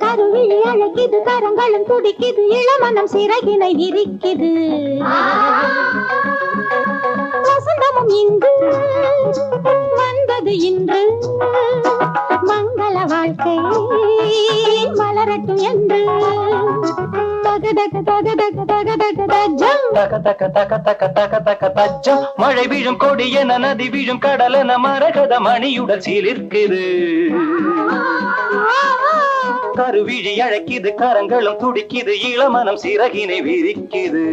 கருவிழி அழைக்குது, கரங்களும் துடிக்குது, இளமனம் சிறகினை விரிக்குது. வசந்தமும் இங்கு வந்தது இன்று, மங்கள வாழ்க்கை மலரட்டும் என்று. மழை வீழும் கொடி என, நதி வீழும் கடல் என, மரகத மணியுடன் சீலிருக்குது. கருவிழி அழைக்குது, கரங்களும் துடிக்குது, இளமனம் சிறகினை விரிக்குது.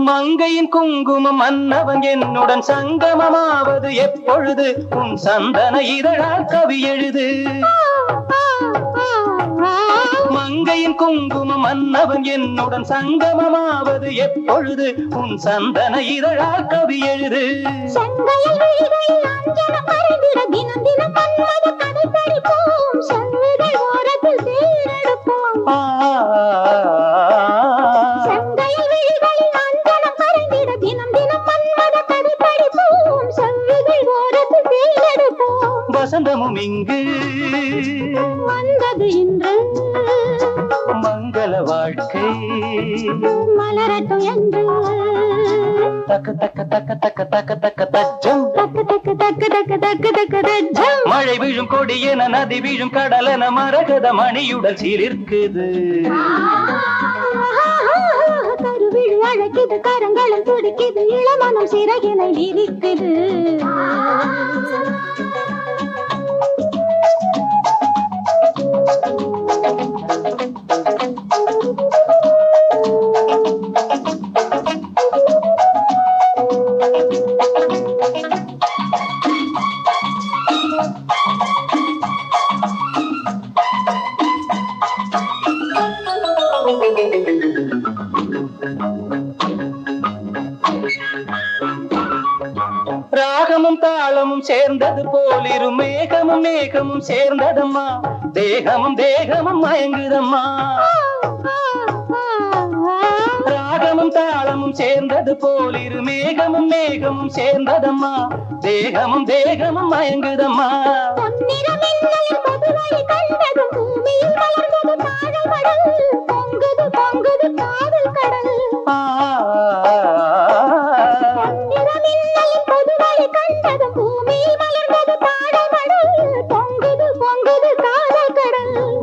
மங்கையின் குங்குமம் மன்னவன் என்னுடன் சங்கமமாவது எப்பொழுது? உன் சந்தன இதழால் கவி எழுது. மங்கையின் குங்குமம் மன்னவன் என்னுடன் சங்கமமாவது எப்பொழுது? உன் சந்தன இதழால் கவி எழுது. வசந்தமும் இங்கு வந்தது இன்று, மங்கள வாழ்க்கை மலரட்டும் என்று. தக்க தக்க தக்க தக்க தக்க தக்க தஜ்ஜம், தக்கு தக்கு தக்கு தக்கு தக்கு தக்கு தஜ்ஜம். மழை வீழும் கொடி என, நதி வீழும் கடல் என, மரகத மணியுடன் சீலிருக்குது. கருவிழி அழைக்குது, கரங்களும் துடிக்குது, இளமனம் சிறகினை விரிக்குது. ராகமும் தாளமும் சேர்ந்தது போலிரு, மேகமும் மேகமும் சேர்ந்ததம்மா, தேகமும் தேகமும் மயங்குதம்மா. ராகமும் தாளமும் சேர்ந்தது போலிரு, மேகமும் மேகமும் சேர்ந்ததம்மா, தேகமும் தேகமும் மயங்குதம்மா.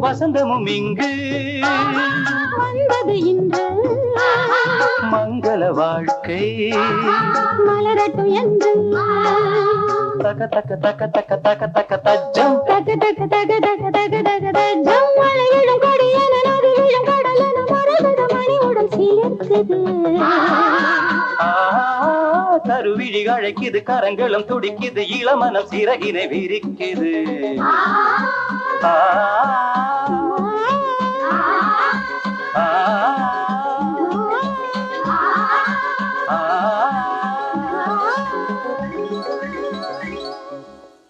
வசந்தமும் இங்கு வந்தது இன்று, மங்கள வாழ்க்கை மலரட்டும் என்று. தக்க தக்க தக்க தக்க தக்க தக்க தஜ்ஜம், தக்கு தக்கு தக்கு தக்கு தக்கு தக்கு தஜ்ஜம். மழை விழும் கொடி என, நதி விழும் கடல் என, மரகத மணியுடன் சீலிருக்குது. கருவிழி அழைக்குது, கரங்களும் துடிக்குது, இளமனம் சிறகினை விரிக்குது. ஆ